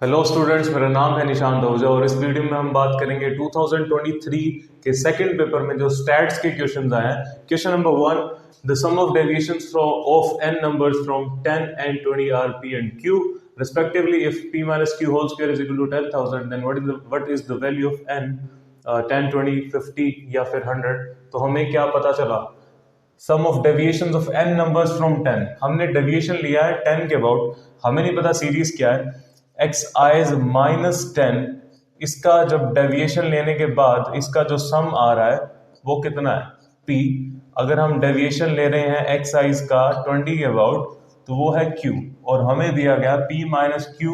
Hello students, मेरा नाम है निशांत आहूजा और इस वीडियो में हम बात करेंगे 2023 के सेकंड पेपर में जो स्टैट्स के क्वेश्चंस आए हैं। Question number 1, the sum of deviations of n numbers from 10 and 20 are p and q respectively if p minus q whole square is equal to 10,000 then what is the value of n 10 20 50 या फिर 100। तो हमें क्या पता चला, sum of deviations of n numbers from 10। हमने deviation लिया है 10 के अबाउट, हमें नहीं पता सीरीज क्या है। x i's -10, इसका जब डेविएशन लेने के बाद इसका जो सम आ रहा है वो कितना है p। अगर हम डेविएशन ले रहे हैं x i's का 20 के अबाउट तो वो है q, और हमें दिया गया p माइनस q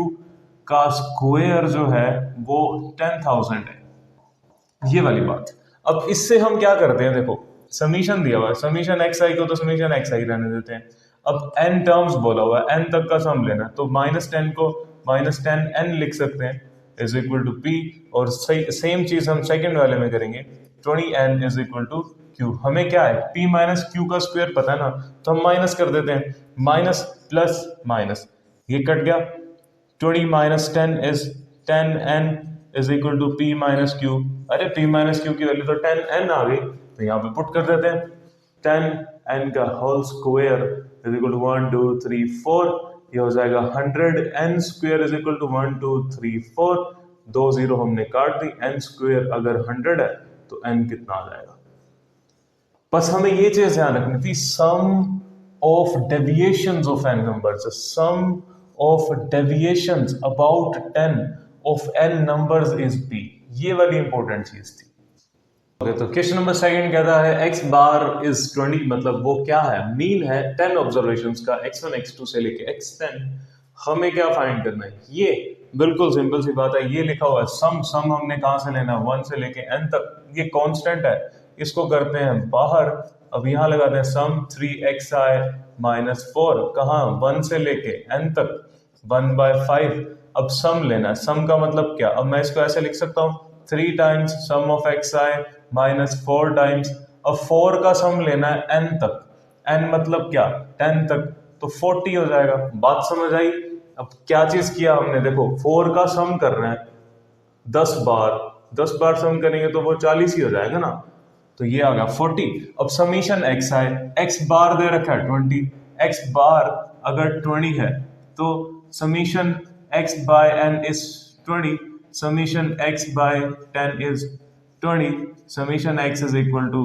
का स्क्वायर जो है वो 10,000 है, ये वाली बात। अब इससे हम क्या करते हैं, देखो समीशन दिया हुआ है, समीशन एक्स आई को तो समीशन एक्स आई रहने देते हैं। अब n टर्म्स बोला हुआ है, n तक का सम लेना है, तो -10 को -10n लिख सकते हैं इज इक्वल टू p, और सेम चीज हम सेकंड वाले में करेंगे, 20n is equal to q। हमें क्या है, p माइनस क्यू का स्क्वायर पता है ना, तो हम माइनस कर देते हैं, माइनस प्लस माइनस, ये कट गया, 20 minus 10 is 10n is equal to p minus q. अरे p माइनस क्यू की वैल्यू तो 10n आ गई, तो यहाँ पे पुट कर देते हैं 10n का whole square is equal to 1 2 3 4, ये हो जाएगा 100n square is equal to 1 2 3 4, दो जीरो हमने काट दी, n स्क्वायर अगर 100 है तो n कितना आ जाएगा। बस हमें ये चीज ध्यान रखनी थी, sum of deviations of n numbers, sum of deviations about 10 of n numbers is p, ये वाली इंपॉर्टेंट चीज थी। ओके, तो क्वेश्चन नंबर सेकंड कहता है x बार इज 20, मतलब वो क्या है, मीन है 10 ऑब्जर्वेशंस का x1 x2 से लेके x10। हमें क्या फाइंड करना है, ये बिल्कुल सिंपल सी बात है, ये लिखा हुआ है सम हमने कहां से लेना है 1 से लेके n तक, ये कांस्टेंट है, इसको करते हैं बाहर। अब यहां लगाते हैं सम 3xi माइनस 4, कहां 1 से लेके n तक 1/5। अब सम लेना है, सम का मतलब क्या, अब मैं इसको ऐसे लिख सकता हूँ 3 times sum of xi minus 4 times, अब 4 का सम लेना है n तक, n मतलब क्या 10 तक, तो 40 हो जाएगा। बात समझ आई। अब क्या चीज किया हमने, देखो 4 का सम कर रहे हैं 10 बार सम करेंगे तो वो 40 ही हो जाएगा ना, तो ये आ गया 40। अब समीशन x है, x बार दे रखा है 20, x बार अगर 20 है तो summation x by n is 20, summation x by 10 is 20, summation x is equal to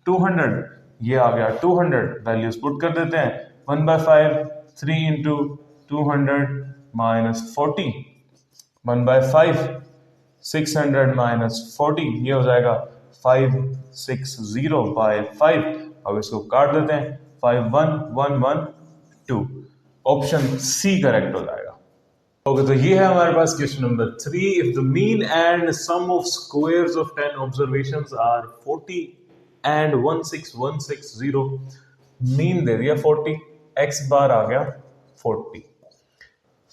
200, ये आ गया 200। वैल्यूज पुट कर देते हैं, 1/5 3 इंटू 200 माइनस 40, 1/5 600 माइनस 40, ये हो जाएगा 560/5। अब इसको काट देते हैं, 5 1 1 1 2, ऑप्शन सी करेक्ट हो जाएगा। ओके, तो ये है हमारे पास question number 3। If the mean and sum of squares of 10 observations are 40 and 16160, mean दे दिया 40, x बार आ गया 40,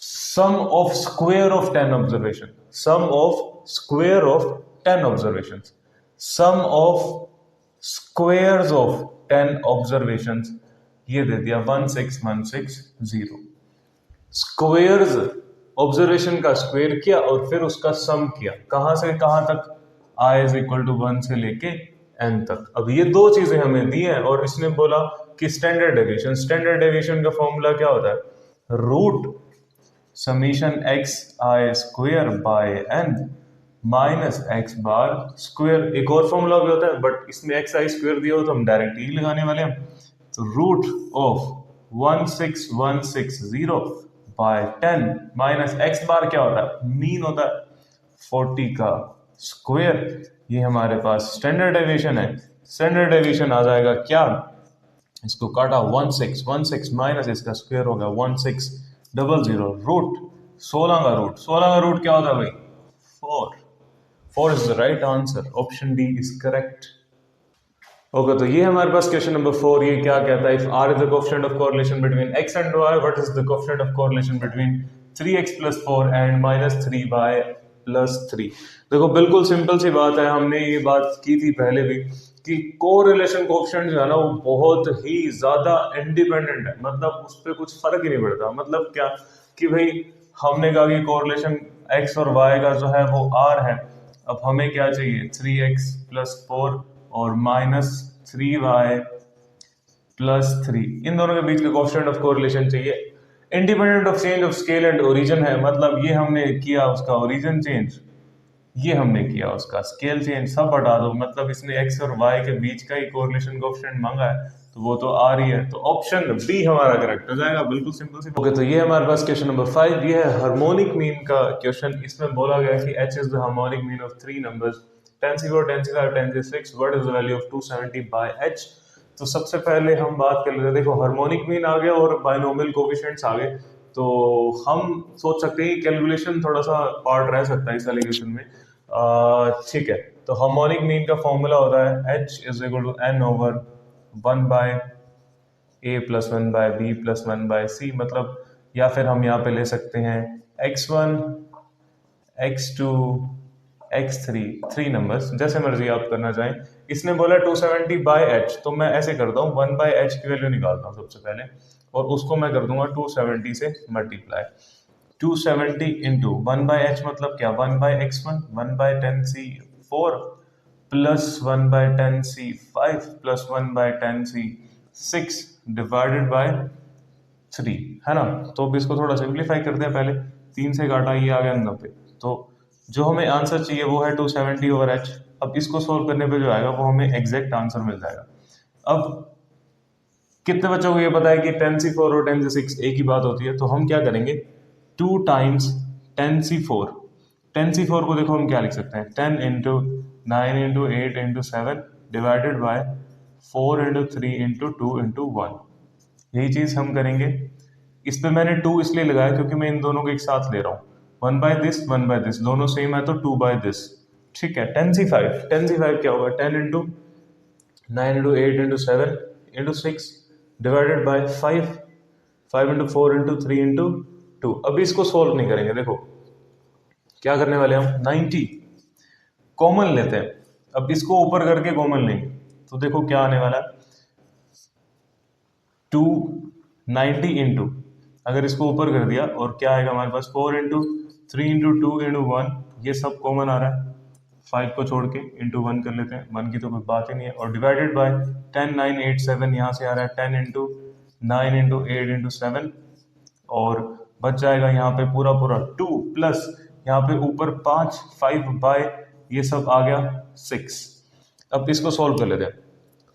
sum of square of 10 observation, sum of square of 10 observations, sum of squares of 10 observations, ये दे दिया 16160। Squares observation का square किया और फिर उसका सम किया, कहां से कहां तक, i इज इक्वल टू 1 से लेके n तक। अब ये दो चीजें हमें दी हैं और इसने बोला कि स्टैंडर्ड डेविएशन, स्टैंडर्ड डेविएशन का फॉर्मूला क्या होता है, root summation x i square by n minus x bar square. एक और फॉर्मूला भी होता है बट इसमें x i स्क्वायर दिया हो तो हम डायरेक्ट ही लगाने वाले हैं, तो root of 16160 by 10 minus x bar क्या होता है, मीन होता है 40 का स्क्वायर। ये हमारे पास स्टैंडर्ड डेविएशन है, स्टैंडर्ड डेविएशन आ जाएगा क्या, इसको काटा 16 माइनस इसका स्क्वायर होगा 1600, रूट 16 का रूट, 16 का रूट क्या होता है भाई 4 is the right answer, option D is correct. Okay, तो ये हमारे पास क्वेश्चन नंबर 4, ये क्या कहता है, if r is the coefficient of correlation between x and y, what is the coefficient of correlation between 3x + 4 and -3y + 3। देखो बिल्कुल सिंपल सी बात है, हमने ये बात की थी पहले भी कि कोरिलेशन कोएफिशिएंट जो है ना वो बहुत ही ज्यादा इंडिपेंडेंट है, मतलब उस पर कुछ फर्क ही नहीं पड़ता। मतलब क्या कि भाई हमने कहा कि कोरिलेशन x और y का जो है वो r है। अब हमें क्या चाहिए, 3x + 4 और -3y + 3, इन दोनों के बीच का कोएफिशिएंट ऑफ कोरिलेशन चाहिए। Independent of change of scale and origin है, मतलब ये हमने किया उसका ओरिजिन चेंज, ये हमने किया उसका स्केल चेंज, सब हटा दो, मतलब इसने x और y के बीच का ही कोरिलेशन कोएफिशिएंट मांगा है, तो वो तो आ रही है, तो ऑप्शन बी हमारा करेक्ट हो जाएगा। बिल्कुल सिंपल सी। ओके, तो ये हमारे पास क्वेश्चन नंबर 5, ये है हार्मोनिक मीन का क्वेश्चन। इसमें बोला गया कि h is the harmonic mean of 3 numbers 10c4 10c5 10c6, what is the value of 270 by h। तो सबसे पहले हम बात कर लेते हैं, देखो हार्मोनिक मीन आ गया और बायनोमियल कोएफिशिएंट्स आ गए, तो हम सोच सकते हैं कि कैलकुलेशन थोड़ा सा पार्ट रह सकता है इस एलिगेशन में। ठीक है, तो हार्मोनिक मीन का फॉर्मूला होता है h = n/1 by a + 1 by b + 1 by c, मतलब या फिर हम यहाँ पे ले सकते हैं x1 x2 x3, 3 नंबर्स, जैसे मर्जी आप करना चाहें। इसने बोला 270 बाय h, तो मैं ऐसे करता हूँ 1 बाय h की वैल्यू निकालता हूँ सबसे पहले, और उसको मैं कर दूंगा 270 से मल्टीप्लाई। 270 इंटू 1 बाय h मतलब क्या, 1 by x1 1 by 10c4 plus 1 by 10c5 plus 1 by 10c6 divided by 3, है ना। तो अब इसको थोड़ा सिंप्लीफाई करते हैं, पहले 3 से काटा, ये आ गया 90, तो जो हमें आंसर चाहिए वो है 270/h। अब इसको सोल्व करने पे जो आएगा वो हमें एग्जैक्ट आंसर मिल जाएगा। अब कितने बच्चों को ये पता है कि 10c4 और 10c6 एक ही बात होती है, तो हम क्या करेंगे, 2 टाइम्स 10c4, 10c4 को देखो हम क्या लिख सकते हैं, 10 into 9 into 8 into 7 divided by 4 into 3 into 2 into 1, यही चीज हम करेंगे। इस पे मैंने 2 इसलिए लगाया क्योंकि मैं इन दोनों को एक साथ ले रहा हूँ, 1 बाय दिस 1 बाय दिस, दोनों सेम है तो 2 बाय दिस। ठीक है, 10c5 क्या होगा, 10 into 9 into 8 into 7 into 6 divided by 5, 5 into 4 into 3 into 2। अभी इसको सोल्व नहीं करेंगे, देखो क्या करने वाले हम, 90 कॉमन लेते हैं। अब इसको ऊपर करके कॉमन लेंगे, तो देखो क्या आने वाला है, 290 इंटू, अगर इसको ऊपर कर दिया और क्या आएगा हमारे पास, 4 इंटू 3 इंटू 2 इंटू 1, ये सब कॉमन आ रहा है, 5 को छोड़ के इंटू 1 कर लेते हैं, 1 की तो कोई बात ही नहीं है, और डिवाइडेड बाय 10 9 8 7, यहाँ से आ रहा है 10 इंटू 9 इंटू 8 इंटू 7, और बच जाएगा यहाँ पे पूरा पूरा 2 प्लस यहाँ पे ऊपर 5 5 बाय ये सब आ गया 6। अब इसको सोल्व कर लेते हैं,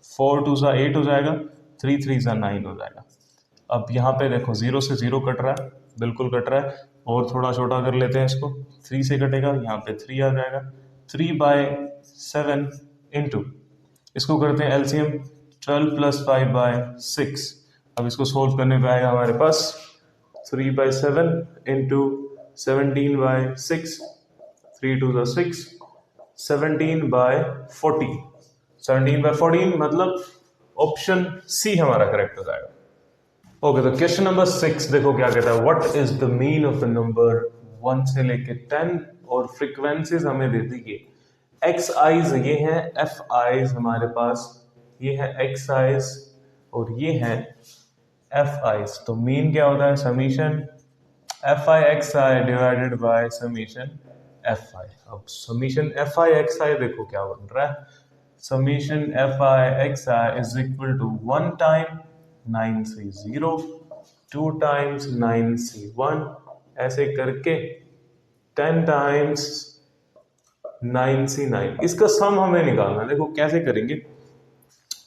4 2 सा 8 हो जाएगा, 3 3 सा 9 हो जाएगा। अब यहाँ पे देखो 0 से 0 कट रहा है, बिल्कुल कट रहा है, और थोड़ा छोटा कर लेते हैं इसको, 3 से कटेगा, यहाँ पे 3 आ जाएगा, 3 बाय 7 इंटू, इसको करते हैं एलसीएम, 12 प्लस 5 बाय 6। अब इसको सोल्व करने पे आएगा हमारे पास 3 बाय 7 इंटू 17 बाय 6, 3 2 सा 6, 17 बाय 14, 17 बाय 14 मतलब ऑप्शन सी हमारा करेक्ट हो जाएगा। ओके, तो क्वेश्चन नंबर 6 देखो क्या कहता है, what is the mean of the number 1 से लेके 10, और फ्रीक्वेंसीज हमें दे दी है, एक्स आईज ये हैं, एफ आईज हमारे पास, ये है एक्स आईज और ये है एफ आईज। तो मीन क्या होता है, summation f I x i divided by summation f i. अब summation f I x i देखो क्या बन रहा है, summation f I x i is equal to 1 time 9c0, 2 times 9c1, ऐसे करके 10 टाइम्स 9c9। इसका सम हमें निकालना है, देखो कैसे करेंगे,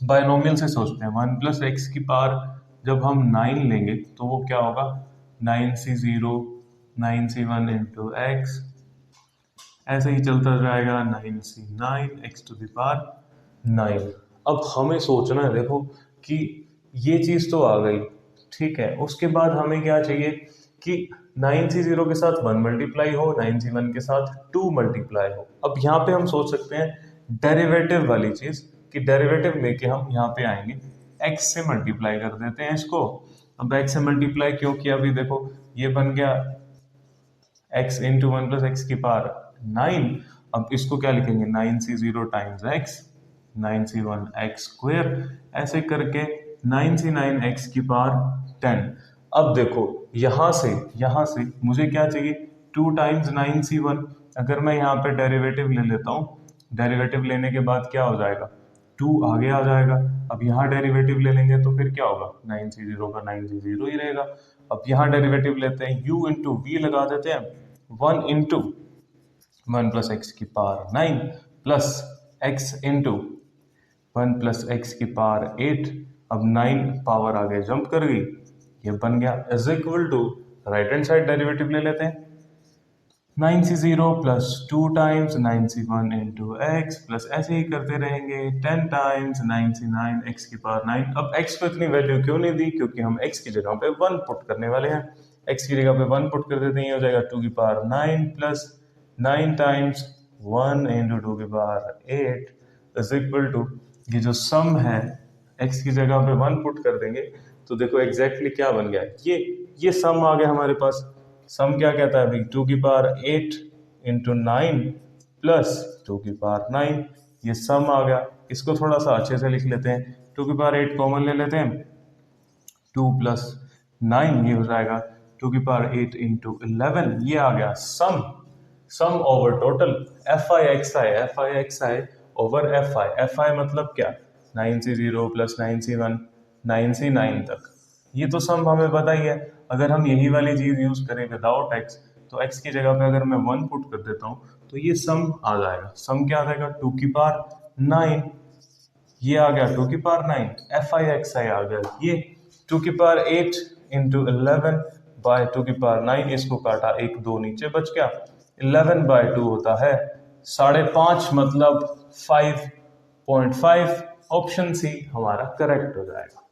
बायनोमियल से सोचते हैं, 1 प्लस एक्स की पावर जब हम 9 लेंगे तो वो क्या होगा, 9c0 9c1 इंटू एक्स, ऐसे ही चलता जाएगा 9c9 x to the power 9। अब हमें सोचना है देखो कि ये चीज तो आ गई, ठीक है, उसके बाद हमें क्या चाहिए कि 9c0 के साथ 1 मल्टीप्लाई हो, 9c1 के साथ 2 मल्टीप्लाई हो। अब यहाँ पे हम सोच सकते हैं डेरिवेटिव वाली चीज, कि डेरिवेटिव लेके हम यहाँ पे आएंगे, x से मल्टीप्लाई कर देते हैं इसको। अब x से मल्टीप्लाई क्यों किया, अभी देखो ये बन गया x इंटू 1 प्लस एक्स की पावर 9। अब इसको क्या लिखेंगे, 9c0 times x, 9c1 x square, ऐसे करके 9c9 x की पावर 10। अब देखो यहाँ से मुझे क्या चाहिए, 2 टाइम्स 9c1। अगर मैं यहाँ पे डेरिवेटिव ले लेता हूँ, डेरिवेटिव लेने के बाद क्या हो जाएगा, 2 आगे आ जाएगा। अब यहाँ डेरिवेटिव ले लेंगे तो फिर क्या होगा, 9c0 का 9c0 ही रहेगा। अब यहाँ डेरिवेटिव लेते हैं, u इंटू वी लगा देते हैं, 1 इंटू 1 प्लस एक्स की power 9 plus x into 1 plus x की पावर 8। अब 9 पावर आगे जंप कर गई, ये बन गया is equal to, right hand side derivative ले लेते हैं, 9c0 plus 2 times 9c1 into x plus ऐसे ही करते रहेंगे 10 टाइम्स 9c9 एक्स की पावर 9। अब x को इतनी वैल्यू क्यों नहीं दी, क्योंकि हम x की जगह पे 1 पुट करने वाले हैं। x की जगह पे 1 पुट कर देते हैं, ये हो जाएगा 2 की पावर 9 प्लस 9 टाइम्स 1 इंटू 2 की पावर 8 इज इक्वल टू, ये जो सम है x की जगह पे 1 पुट कर देंगे तो देखो एग्जैक्टली क्या बन गया, ये सम आ गया हमारे पास। सम क्या कहता है भाई, 2 की पावर 8 इंटू 9 प्लस 2 की पावर 9, ये सम आ गया। इसको थोड़ा सा अच्छे से लिख लेते हैं, 2 की पावर 8 कॉमन ले लेते हैं, 2 प्लस 9 ये हो जाएगा 2 की पावर 8 इंटू 11, ये आ गया sum over total F I x I over F I मतलब क्या, 9c0 प्लस 9c1 9c9 तक, ये तो सम हमें पता ही है। अगर हम यही वाली चीज यूज करें विदाउट एक्स, तो एक्स की जगह पे अगर मैं 1 पुट कर देता हूँ तो ये सम आ जाएगा। सम क्या आ जाएगा, 2 की पावर 9, ये आ गया 2 की पावर 9, एफ आई एक्स आई आ गया ये 2 की पावर 8 इंटू 11 बाय 2 की पावर 9, इसको काटा 1 2 नीचे बच गया, 11 बाय 2 होता है 5.5 मतलब 5.5। ऑप्शन सी हमारा करेक्ट हो जाएगा।